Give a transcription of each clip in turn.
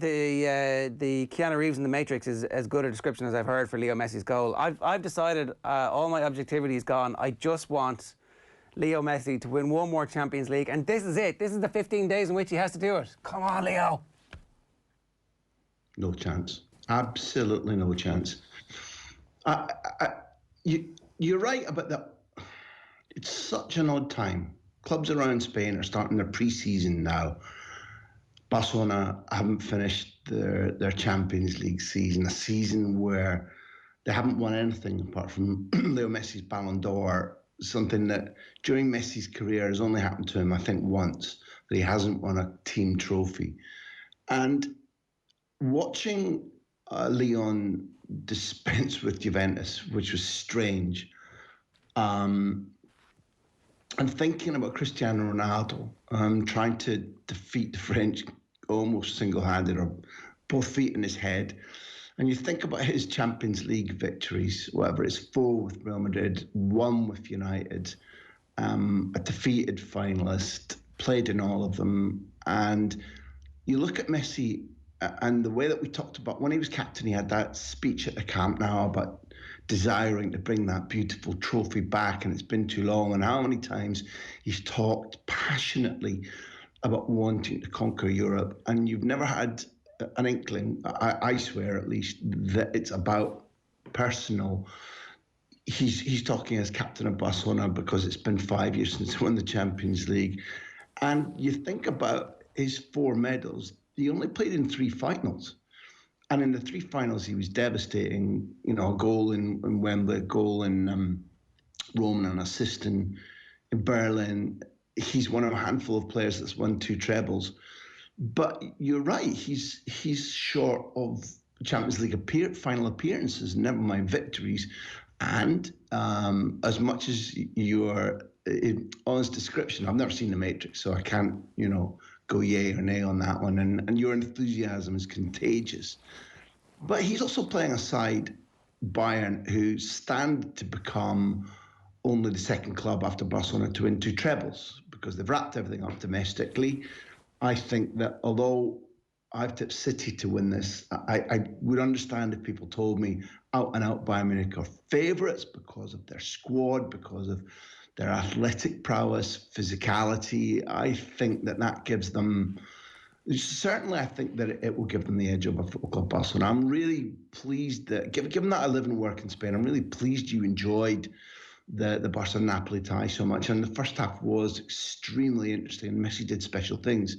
the Keanu Reeves in The Matrix is as good a description as I've heard for Leo Messi's goal. I've decided all my objectivity is gone. I just want Leo Messi to win one more Champions League, and this is it. This is the 15 days in which he has to do it. Come on, Leo. No chance. Absolutely no chance. You're right about that. It's such an odd time. Clubs around Spain are starting their pre-season now. Barcelona haven't finished their Champions League season, a season where they haven't won anything apart from Leo Messi's Ballon d'Or, something that during Messi's career has only happened to him, I think, once, that he hasn't won a team trophy. And watching Leon dispense with Juventus, which was strange, and thinking about Cristiano Ronaldo trying to defeat the French almost single-handed, or both feet in his head. And you think about his Champions League victories, whatever it's 4 with Real Madrid, 1 with United, a defeated finalist, played in all of them. And you look at Messi and the way that we talked about, when he was captain, he had that speech at the Camp Nou about desiring to bring that beautiful trophy back, and it's been too long, and how many times he's talked passionately about wanting to conquer Europe, and you've never had an inkling, I swear at least, that it's about personal. He's talking as captain of Barcelona because it's been 5 years since he won the Champions League. And you think about his 4 medals, he only played in 3 finals. And in the 3 finals, he was devastating. You know, a goal in Wembley, a goal in Rome, and an assist in Berlin. He's one of a handful of players that's won 2 trebles. But you're right, he's short of Champions League final appearances, never mind victories. And as much as your honest description, I've never seen The Matrix, so I can't, go yay or nay on that one. And your enthusiasm is contagious. But he's also playing aside Bayern, who stand to become only the second club after Barcelona to win 2 trebles, because they've wrapped everything up domestically. I think that although I've tipped City to win this, I would understand if people told me out and out Bayern Munich are favourites because of their squad, because of their athletic prowess, physicality. I think that gives them, certainly I think that it will give them the edge over Football Club Barcelona. I'm really pleased that, given that I live and work in Spain, I'm really pleased you enjoyed the Barca-Napoli tie so much. And the first half was extremely interesting. Messi did special things.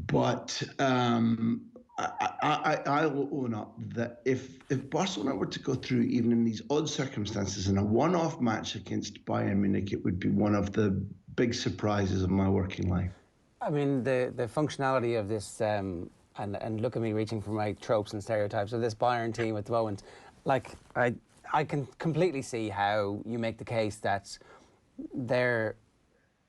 But I will own up that if Barcelona were to go through, even in these odd circumstances, in a one-off match against Bayern Munich, it would be one of the big surprises of my working life. I mean, the functionality of this, and look at me reaching for my tropes and stereotypes of this Bayern team at the moment, like, I can completely see how you make the case that they're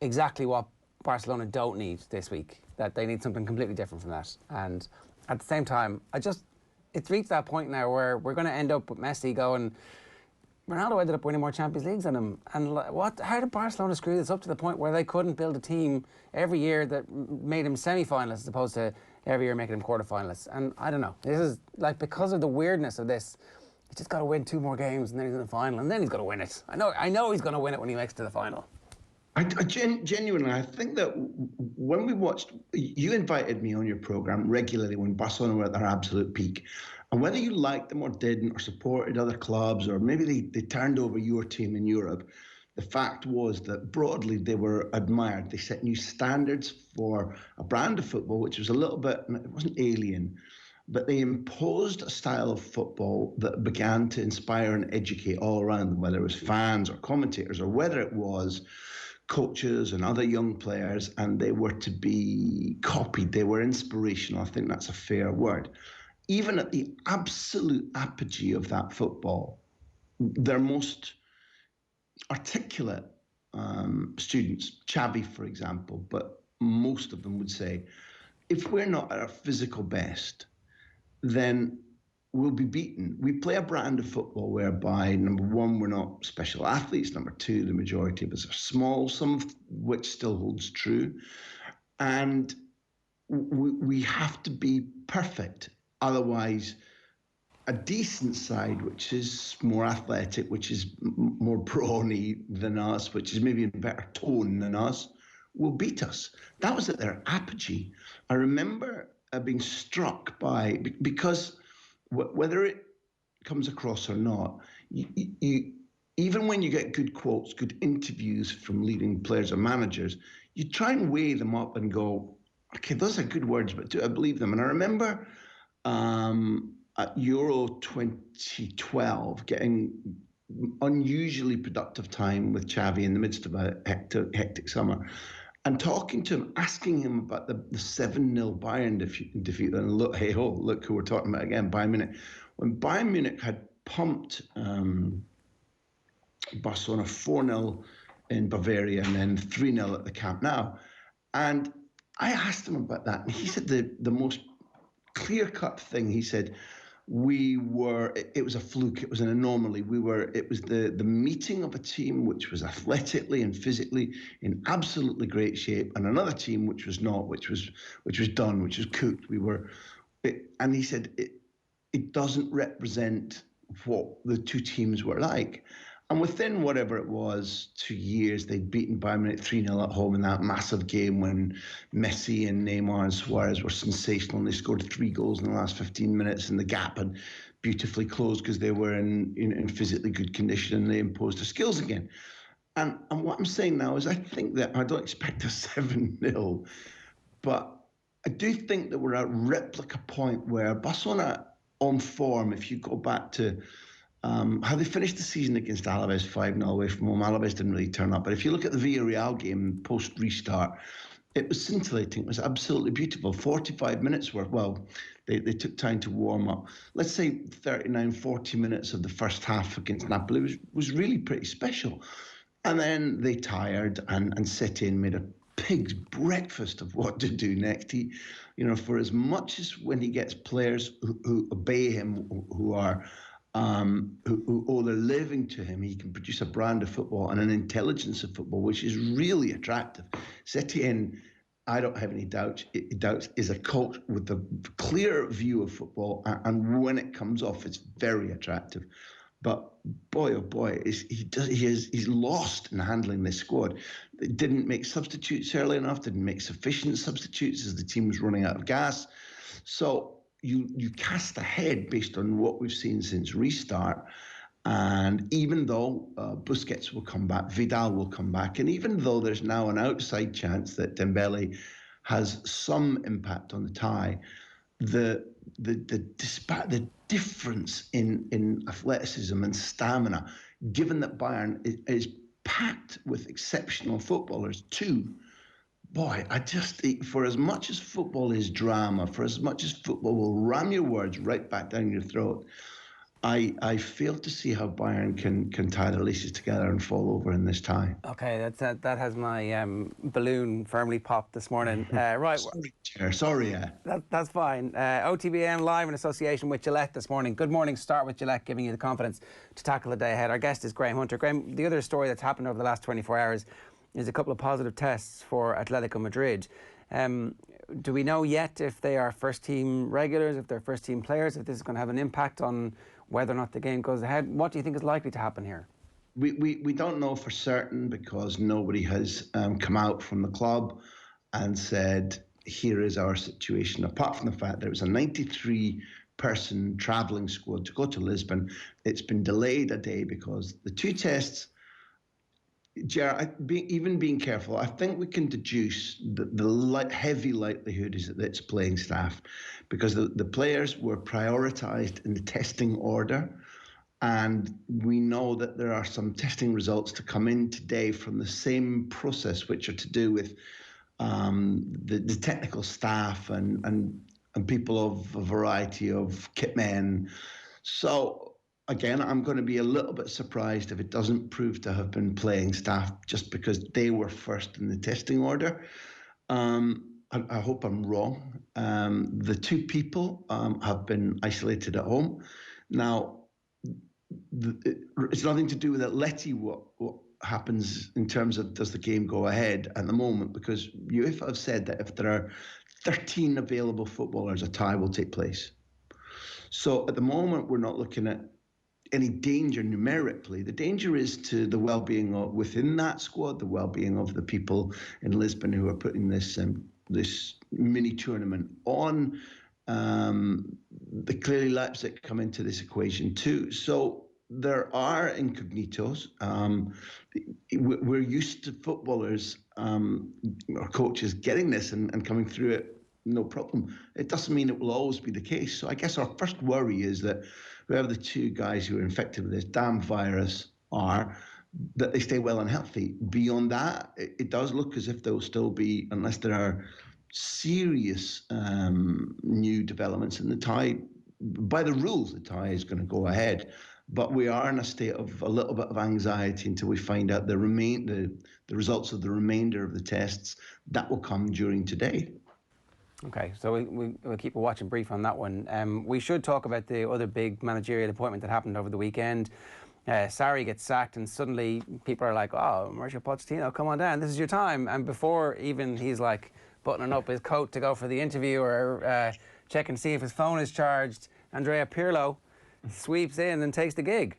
exactly what Barcelona don't need this week, that they need something completely different from that. And at the same time, it's reached that point now where we're going to end up with Messi going, Ronaldo ended up winning more Champions Leagues than him. And how did Barcelona screw this up to the point where they couldn't build a team every year that made him semi-finalists as opposed to every year making him quarter-finalists? And I don't know. This is, like, because of the weirdness of this, he's just got to win 2 more games and then he's in the final, and then he's got to win it. I know he's going to win it when he makes it to the final. I genuinely, I think that when we watched, you invited me on your programme regularly when Barcelona were at their absolute peak. And whether you liked them or didn't, or supported other clubs, or maybe they turned over your team in Europe, the fact was that broadly they were admired. They set new standards for a brand of football, which was a little bit, it wasn't alien, but they imposed a style of football that began to inspire and educate all around them, whether it was fans or commentators, or whether it was coaches and other young players, and they were to be copied. They were inspirational. I think that's a fair word. Even at the absolute apogee of that football, their most articulate students, Xavi, for example, but most of them would say, if we're not at our physical best, then we'll be beaten. We play a brand of football whereby, number one, we're not special athletes. Number two, the majority of us are small, some of which still holds true. And we have to be perfect. Otherwise, a decent side, which is more athletic, which is more brawny than us, which is maybe in better tone than us, will beat us. That was at their apogee. I remember being struck by, because whether it comes across or not, you even when you get good quotes, good interviews from leading players or managers, you try and weigh them up and go, okay, those are good words, but do I believe them? And I remember at Euro 2012 getting unusually productive time with Xavi in the midst of a hectic summer, and talking to him, asking him about the 7-0 Bayern defeat. And look, hey ho, look who we're talking about again, Bayern Munich. When Bayern Munich had pumped Barcelona 4-0 in Bavaria and then 3-0 at the Camp Nou. And I asked him about that, and he said the most clear-cut thing. He said, it was a fluke, it was an anomaly. It was the meeting of a team which was athletically and physically in absolutely great shape, and another team which was not, which was done, which was cooked. And he said it doesn't represent what the two teams were like. And within whatever it was, 2 years, they'd beaten Bayern Munich 3-0 at home in that massive game when Messi and Neymar and Suarez were sensational, and they scored 3 goals in the last 15 minutes, and the gap had beautifully closed because they were in physically good condition, and they imposed their skills again. And what I'm saying now is I think that I don't expect a 7-0, but I do think that we're at a replica point where Barcelona on form, if you go back to how they finished the season against Alaves 5-0 away from home. Alaves didn't really turn up. But if you look at the Villarreal game post-restart, it was scintillating. It was absolutely beautiful. 45 minutes worth. Well, they took time to warm up. Let's say 39, 40 minutes of the first half against Napoli was really pretty special. And then they tired, and Setien made a pig's breakfast of what to do next. He, for as much as when he gets players who obey him, who are who owe their living to him, he can produce a brand of football and an intelligence of football, which is really attractive. Setien, I don't have any doubts, is a coach with a clear view of football, and when it comes off, it's very attractive. But boy, oh boy, he's lost in handling this squad. It didn't make substitutes early enough, didn't make sufficient substitutes as the team was running out of gas. So you cast ahead based on what we've seen since restart. And even though Busquets will come back, Vidal will come back, and even though there's now an outside chance that Dembele has some impact on the tie, the difference in athleticism and stamina, given that Bayern is packed with exceptional footballers too. Boy, for as much as football is drama, for as much as football will ram your words right back down your throat, I fail to see how Bayern can tie their laces together and fall over in this tie. Okay, that has my balloon firmly popped this morning. Right. Sorry, Chair. Sorry, yeah. That's fine. OTB AM live in association with Gillette this morning. Good morning. Start with Gillette, giving you the confidence to tackle the day ahead. Our guest is Graham Hunter. Graham, the other story that's happened over the last 24 hours is a couple of positive tests for Atletico Madrid. Do we know yet if they are first-team regulars, if they're first-team players, if this is going to have an impact on whether or not the game goes ahead? What do you think is likely to happen here? We don't know for certain because nobody has come out from the club and said, here is our situation, apart from the fact there was a 93-person travelling squad to go to Lisbon. It's been delayed a day because the two tests, even being careful, I think we can deduce the heavy likelihood is that it's playing staff, because the players were prioritised in the testing order, and we know that there are some testing results to come in today from the same process, which are to do with the technical staff and people of a variety of kit men. So again, I'm going to be a little bit surprised if it doesn't prove to have been playing staff just because they were first in the testing order. I hope I'm wrong. The two people have been isolated at home. Now, it's nothing to do with Atleti, what happens in terms of does the game go ahead at the moment, because UEFA have said that if there are 13 available footballers, a tie will take place. So at the moment, we're not looking at any danger numerically. The danger is to the well-being within that squad, the well-being of the people in Lisbon who are putting this mini tournament on. The clearly Leipzig come into this equation too. So there are incognitos. We're used to footballers or coaches getting this and coming through it no problem. It doesn't mean it will always be the case. So I guess our first worry is that whoever the two guys who are infected with this damn virus are, that they stay well and healthy. Beyond that, it does look as if there will still be, unless there are serious new developments in the tie, by the rules, the tie is going to go ahead. But we are in a state of a little bit of anxiety until we find out the results of the remainder of the tests. That will come during today. Okay, so we'll keep a watching brief on that one. We should talk about the other big managerial appointment that happened over the weekend. Sarri gets sacked, and suddenly people are like, "Oh, Mauricio Pochettino, come on down, this is your time." And before even he's like buttoning up his coat to go for the interview or check and see if his phone is charged, Andrea Pirlo sweeps in and takes the gig.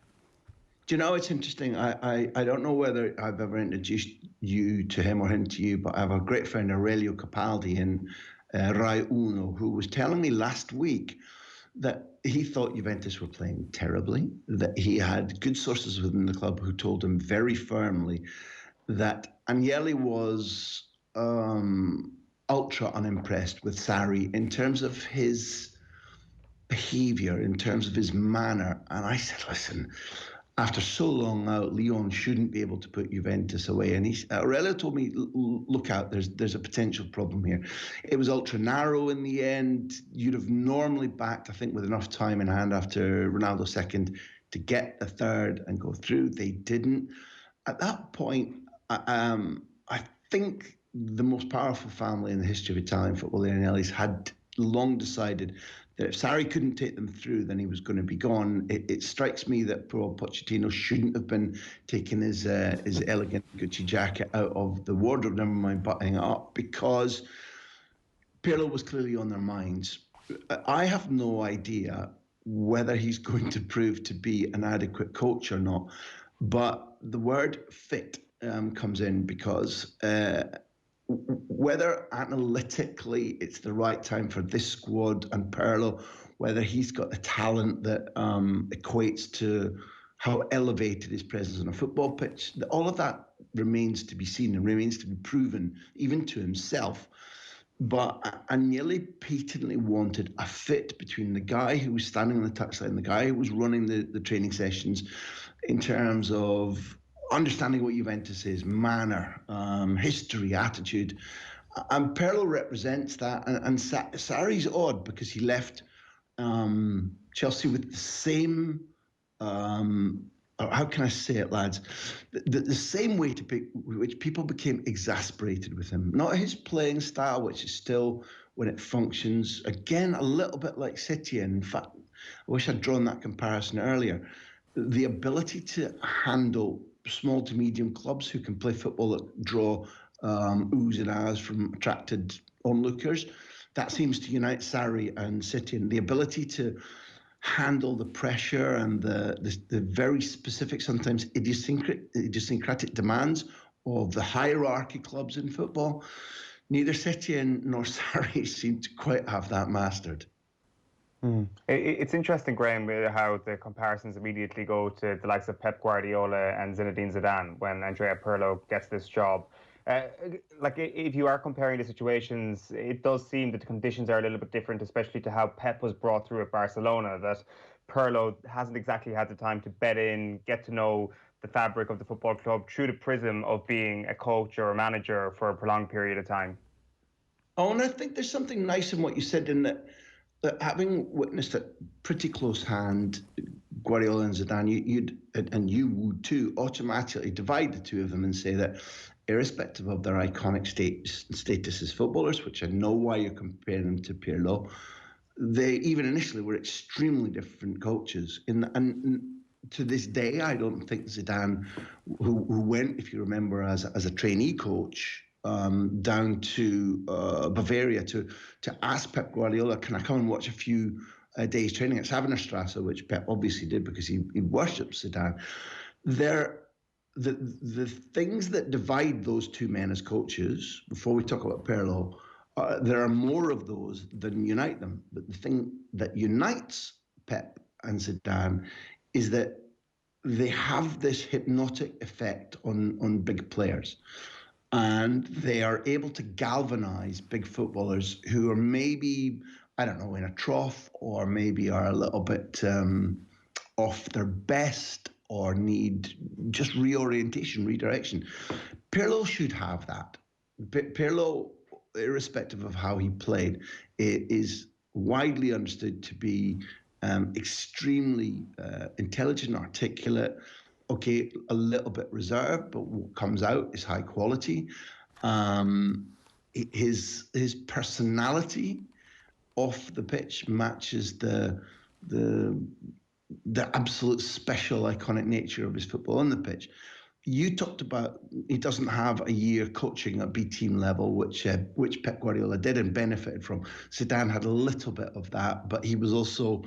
Do you know, it's interesting. I don't know whether I've ever introduced you to him or him to you, but I have a great friend, Aurelio Capaldi, in Rai Uno, who was telling me last week that he thought Juventus were playing terribly, that he had good sources within the club who told him very firmly that Agnelli was ultra unimpressed with Sarri in terms of his behaviour, in terms of his manner. And I said, listen, after so long out, Lyon shouldn't be able to put Juventus away. And Aurelio told me, look out, there's a potential problem here. It was ultra narrow in the end. You'd have normally backed, I think, with enough time in hand after Ronaldo second to get the third and go through. They didn't. At that point, I think the most powerful family in the history of Italian football, the Agnellis, had long decided that if Sarri couldn't take them through, then he was going to be gone. It strikes me that poor Pochettino shouldn't have been taking his elegant Gucci jacket out of the wardrobe, never mind buttoning it up, because Pirlo was clearly on their minds. I have no idea whether he's going to prove to be an adequate coach or not, but the word fit comes in because whether analytically it's the right time for this squad and Pirlo, whether he's got the talent that equates to how elevated his presence on a football pitch, all of that remains to be seen and remains to be proven, even to himself. But Agnelli patently wanted a fit between the guy who was standing on the touchline, the guy who was running the training sessions, in terms of understanding what Juventus is, manner, history, attitude. And Pirlo represents that. And Sarri's odd because he left Chelsea with the same, how can I say it, lads? The same way which people became exasperated with him. Not his playing style, which is still, when it functions, again, a little bit like City. In fact, I wish I'd drawn that comparison earlier. The ability to handle small to medium clubs who can play football that draw oohs and ahs from attracted onlookers, that seems to unite Sarri and City. And the ability to handle the pressure and the very specific, sometimes idiosyncratic demands of the hierarchy clubs in football, neither City nor Sarri seem to quite have that mastered. It's interesting, Graham, how the comparisons immediately go to the likes of Pep Guardiola and Zinedine Zidane when Andrea Pirlo gets this job. Like, if you are comparing the situations, it does seem that the conditions are a little bit different, especially to how Pep was brought through at Barcelona, that Pirlo hasn't exactly had the time to bed in, get to know the fabric of the football club through the prism of being a coach or a manager for a prolonged period of time. Oh, and I think there's something nice in what you said in that having witnessed at pretty close hand Guardiola and Zidane, you would too automatically divide the two of them and say that irrespective of their iconic status as footballers, which I know why you're comparing them to Pirlo, they even initially were extremely different coaches. And to this day, I don't think Zidane, who went, if you remember, as a trainee coach, down to Bavaria to ask Pep Guardiola, can I come and watch a few days training at Savenerstrasse, which Pep obviously did because he worships Zidane. The things that divide those two men as coaches, before we talk about Pirlo, there are more of those than unite them. But the thing that unites Pep and Zidane is that they have this hypnotic effect on big players. And they are able to galvanize big footballers who are maybe, I don't know, in a trough or maybe are a little bit off their best or need just reorientation, redirection. Pirlo should have that. Pirlo, irrespective of how he played, is widely understood to be extremely intelligent, articulate, okay, a little bit reserved, but what comes out is high quality. His personality off the pitch matches the absolute special, iconic nature of his football on the pitch. You talked about he doesn't have a year coaching at B team level, which Pep Guardiola did and benefited from. Zidane had a little bit of that, but he was also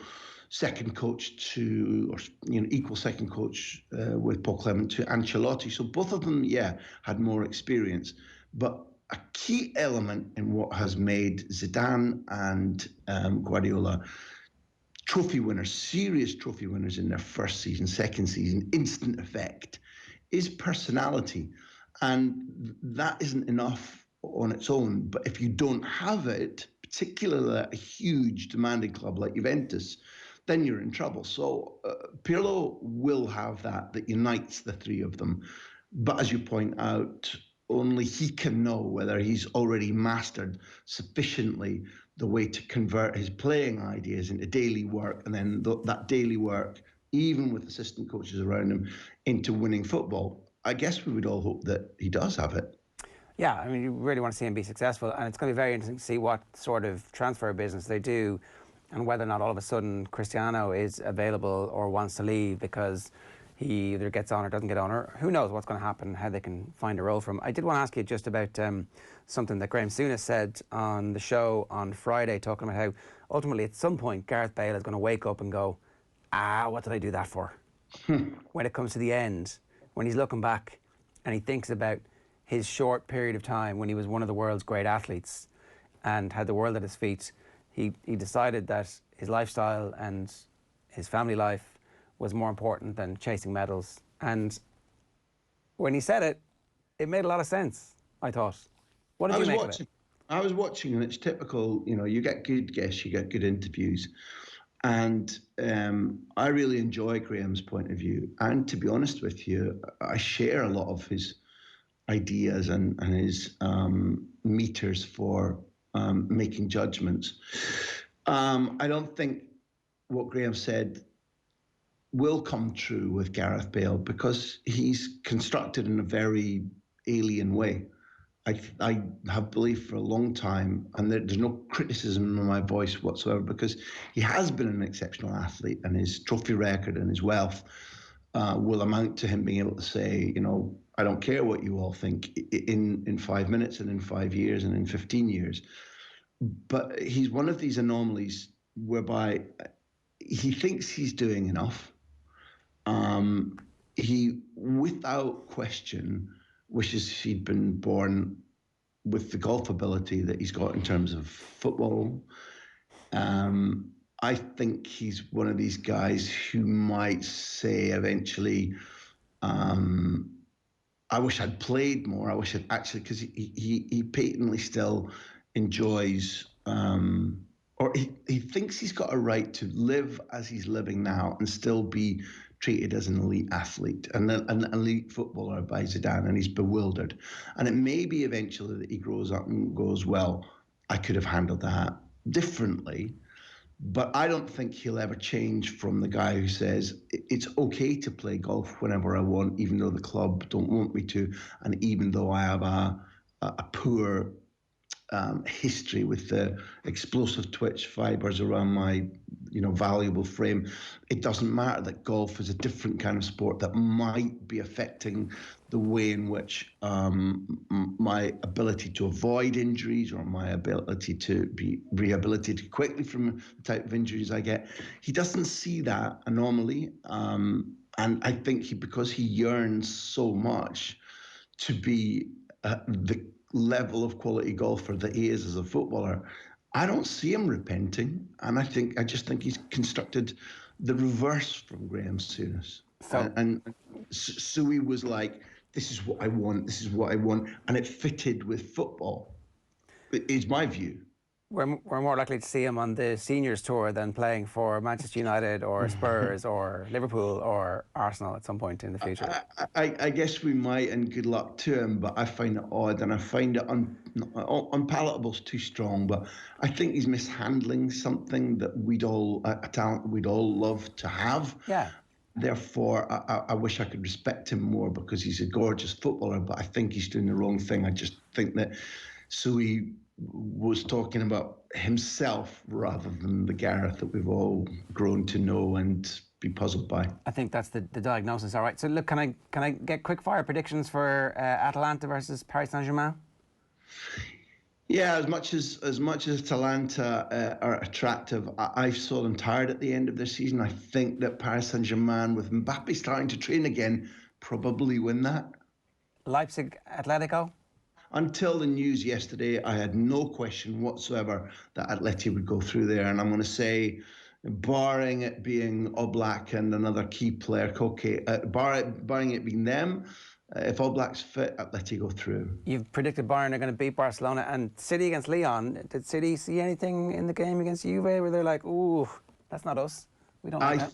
second coach to, or equal second coach with Paul Clement to Ancelotti. So both of them, had more experience. But a key element in what has made Zidane and Guardiola trophy winners, serious trophy winners in their first season, second season, instant effect, is personality. And that isn't enough on its own. But if you don't have it, particularly at a huge demanding club like Juventus, then you're in trouble. So Pirlo will have that unites the three of them. But as you point out, only he can know whether he's already mastered sufficiently the way to convert his playing ideas into daily work, and then that daily work, even with assistant coaches around him, into winning football. I guess we would all hope that he does have it. Yeah, I mean, you really want to see him be successful, and it's going to be very interesting to see what sort of transfer business they do and whether or not all of a sudden Cristiano is available or wants to leave because he either gets on or doesn't get on, or who knows what's going to happen, how they can find a role for him. I did want to ask you just about something that Graham Souness said on the show on Friday, talking about how ultimately at some point Gareth Bale is going to wake up and go, what did I do that for? When it comes to the end, when he's looking back and he thinks about his short period of time when he was one of the world's great athletes and had the world at his feet, he decided that his lifestyle and his family life was more important than chasing medals. And when he said it, it made a lot of sense, I thought. What did you make of it? I was watching, and it's typical, you get good guests, you get good interviews. And I really enjoy Graham's point of view. And to be honest with you, I share a lot of his ideas and his meters for making judgments. I don't think what Graham said will come true with Gareth Bale because he's constructed in a very alien way. I have believed for a long time, and there's no criticism in my voice whatsoever, because he has been an exceptional athlete, and his trophy record and his wealth will amount to him being able to say, I don't care what you all think in 5 minutes and in 5 years and in 15 years. But he's one of these anomalies whereby he thinks he's doing enough. He, without question, wishes he'd been born with the golf ability that he's got in terms of football. I think he's one of these guys who might say eventually, I wish I'd played more. I wish I'd actually, because he patently still enjoys, or he thinks he's got a right to live as he's living now and still be treated as an elite athlete and an elite footballer by Zidane, and he's bewildered. And it may be eventually that he grows up and goes, well, I could have handled that differently. But I don't think he'll ever change from the guy who says it's okay to play golf whenever I want, even though the club don't want me to, and even though I have a poor history with the explosive twitch fibers around my valuable frame. It doesn't matter that golf is a different kind of sport that might be affecting the way in which my ability to avoid injuries or my ability to be rehabilitated quickly from the type of injuries I get. He doesn't see that anomaly. And I think because he yearns so much to be the level of quality golfer that he is as a footballer, I don't see him repenting. And I just think he's constructed the reverse from Graham Souness. And Sui was like, this is what I want, this is what I want. And it fitted with football, is my view. We're more likely to see him on the seniors tour than playing for Manchester United or Spurs or Liverpool or Arsenal at some point in the future. I guess we might, and good luck to him, but I find it odd, and I find it unpalatable is too strong, but I think he's mishandling something that a talent we'd all love to have. Yeah. Therefore, I wish I could respect him more because he's a gorgeous footballer, but I think he's doing the wrong thing. I just think that Sui was talking about himself rather than the Gareth that we've all grown to know and be puzzled by. I think that's the diagnosis. All right. So look, can I get quick fire predictions for Atalanta versus Paris Saint-Germain? Yeah, as much as Atalanta are attractive, I saw them tired at the end of their season. I think that Paris Saint-Germain, with Mbappe starting to train again, probably win that. Leipzig, Atletico? Until the news yesterday, I had no question whatsoever that Atleti would go through there. And I'm going to say, barring it being Oblak and another key player, Koke, barring it being them, if Oblak's fit, Atleti go through. You've predicted Bayern are going to beat Barcelona. And City against Lyon, did City see anything in the game against Juve where they're like, ooh, that's not us? We don't like that.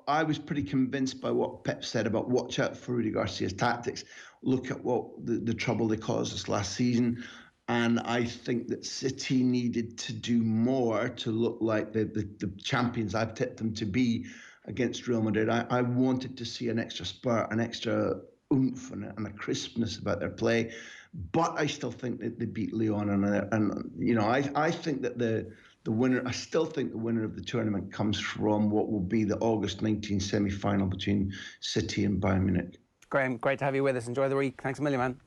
I was pretty convinced by what Pep said about watch out for Rudy Garcia's tactics. Look at what the trouble they caused us last season. And I think that City needed to do more to look like the champions I've tipped them to be against Real Madrid. I wanted to see an extra spurt, an extra oomph and a crispness about their play. But I still think that they beat Lyon. I think that the winner, I still think the winner of the tournament comes from what will be the August 19 semi-final between City and Bayern Munich. Graham, great to have you with us. Enjoy the week. Thanks a million, man.